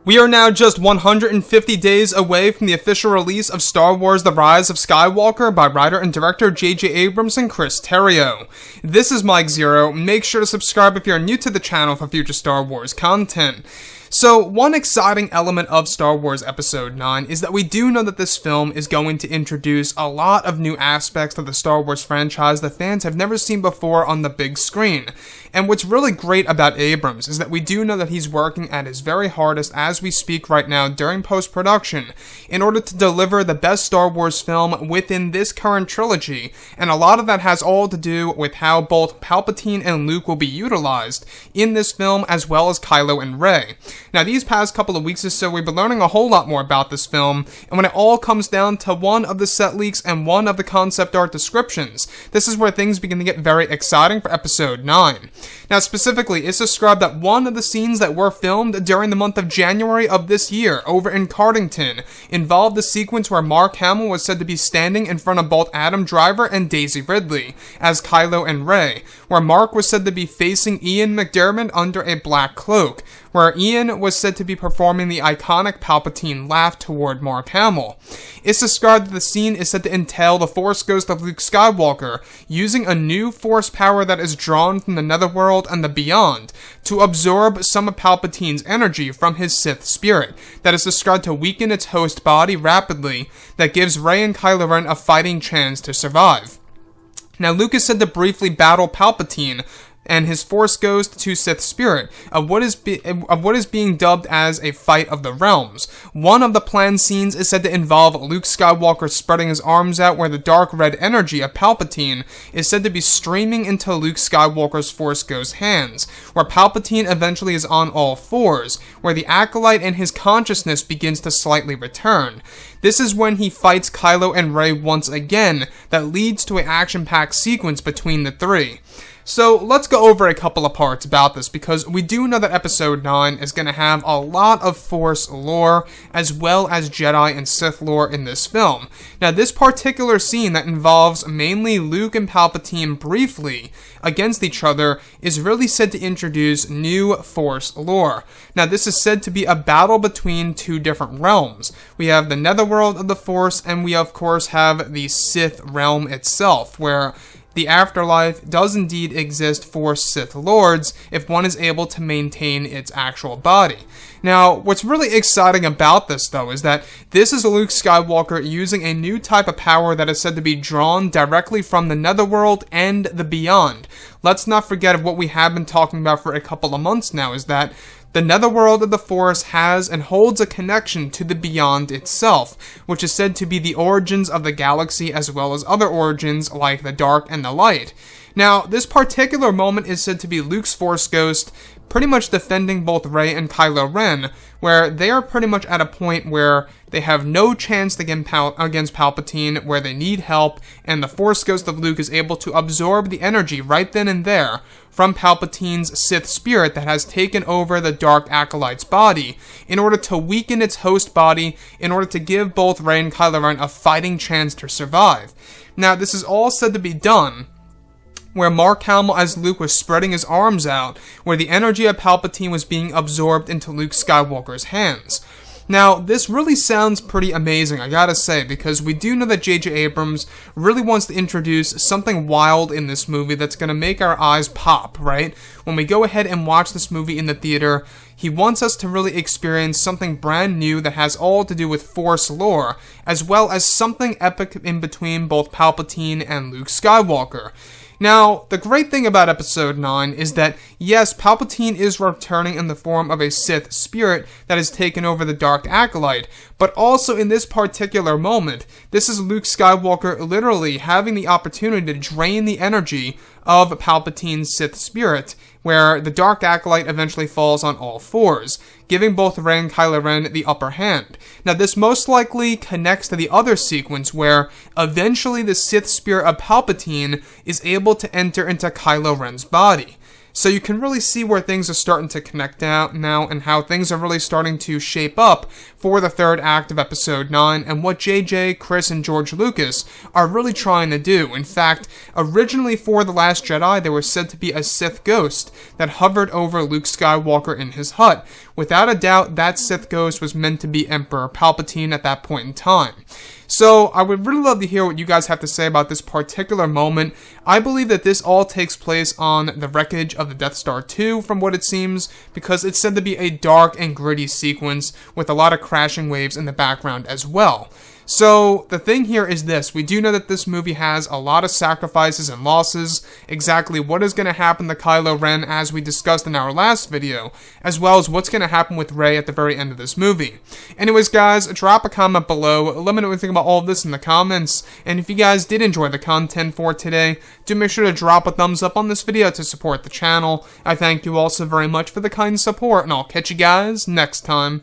We are now just 150 days away from the official release of Star Wars The Rise of Skywalker by writer and director J.J. Abrams and Chris Terrio. This is Mike Zero. Make sure to subscribe if you're new to the channel for future Star Wars content. So, one exciting element of Star Wars Episode 9 is that we do know that this film is going to introduce a lot of new aspects of the Star Wars franchise that fans have never seen before on the big screen. And what's really great about Abrams is that we do know that he's working at his very hardest as we speak right now during post-production in order to deliver the best Star Wars film within this current trilogy, and a lot of that has all to do with how both Palpatine and Luke will be utilized in this film, as well as Kylo and Rey. Now, these past couple of weeks or so, we've been learning a whole lot more about this film, and when it all comes down to one of the set leaks and one of the concept art descriptions, this is where things begin to get very exciting for Episode 9. Now, specifically, it's described that one of the scenes that were filmed during the month of January of this year over in Cardington involved the sequence where Mark Hamill was said to be standing in front of both Adam Driver and Daisy Ridley as Kylo and Rey, where Mark was said to be facing Ian McDiarmid under a black cloak, where Ian was said to be performing the iconic Palpatine laugh toward Mark Hamill. It's described that the scene is said to entail the Force ghost of Luke Skywalker using a new Force power that is drawn from the Netherworld and the beyond to absorb some of Palpatine's energy from his Sith spirit that is described to weaken its host body rapidly, that gives Rey and Kylo Ren a fighting chance to survive. Now, Luke is said to briefly battle Palpatine and his Force ghost to Sith spirit of what is being dubbed as a fight of the realms. One of the planned scenes is said to involve Luke Skywalker spreading his arms out, where the dark red energy of Palpatine is said to be streaming into Luke Skywalker's Force ghost hands, where Palpatine eventually is on all fours, where the acolyte and his consciousness begins to slightly return. This is when he fights Kylo and Rey once again, that leads to an action-packed sequence between the three. So, let's go over a couple of parts about this, because we do know that Episode 9 is going to have a lot of Force lore, as well as Jedi and Sith lore in this film. Now, this particular scene that involves mainly Luke and Palpatine briefly against each other is really said to introduce new Force lore. Now, this is said to be a battle between two different realms. We have the Netherworld of the Force, and we of course have the Sith realm itself, where the afterlife does indeed exist for Sith Lords if one is able to maintain its actual body. Now, what's really exciting about this, though, is that this is Luke Skywalker using a new type of power that is said to be drawn directly from the Netherworld and the beyond. Let's not forget of what we have been talking about for a couple of months now, is that the Netherworld of the Force has and holds a connection to the beyond itself, which is said to be the origins of the galaxy, as well as other origins like the dark and the light. Now, this particular moment is said to be Luke's Force ghost pretty much defending both Rey and Kylo Ren, where they are pretty much at a point where they have no chance against Palpatine, where they need help, and the Force ghost of Luke is able to absorb the energy right then and there from Palpatine's Sith spirit that has taken over the Dark Acolyte's body in order to weaken its host body, in order to give both Rey and Kylo Ren a fighting chance to survive. Now, this is all said to be done where Mark Hamill as Luke was spreading his arms out, where the energy of Palpatine was being absorbed into Luke Skywalker's hands. Now, this really sounds pretty amazing, I gotta say, because we do know that J.J. Abrams really wants to introduce something wild in this movie that's gonna make our eyes pop, right? When we go ahead and watch this movie in the theater, he wants us to really experience something brand new that has all to do with Force lore, as well as something epic in between both Palpatine and Luke Skywalker. Now, the great thing about Episode 9 is that, yes, Palpatine is returning in the form of a Sith spirit that has taken over the Dark Acolyte, but also in this particular moment, this is Luke Skywalker literally having the opportunity to drain the energy of Palpatine's Sith spirit, where the Dark Acolyte eventually falls on all fours, giving both Rey and Kylo Ren the upper hand. Now, this most likely connects to the other sequence where eventually the Sith spirit of Palpatine is able to enter into Kylo Ren's body. So you can really see where things are starting to connect out now and how things are really starting to shape up for the third act of episode 9 and what JJ, Chris, and George Lucas are really trying to do. In fact, originally for The Last Jedi, there was said to be a Sith ghost that hovered over Luke Skywalker in his hut. Without a doubt, that Sith ghost was meant to be Emperor Palpatine at that point in time. So, I would really love to hear what you guys have to say about this particular moment. I believe that this all takes place on the wreckage of the Death Star 2, from what it seems, because it's said to be a dark and gritty sequence with a lot of crashing waves in the background as well. So, the thing here is this. We do know that this movie has a lot of sacrifices and losses, exactly what is going to happen to Kylo Ren as we discussed in our last video, as well as what's going to happen with Rey at the very end of this movie. Anyways, guys, drop a comment below, let me know what you think about all of this in the comments, and if you guys did enjoy the content for today, do make sure to drop a thumbs up on this video to support the channel. I thank you all so very much for the kind support, and I'll catch you guys next time.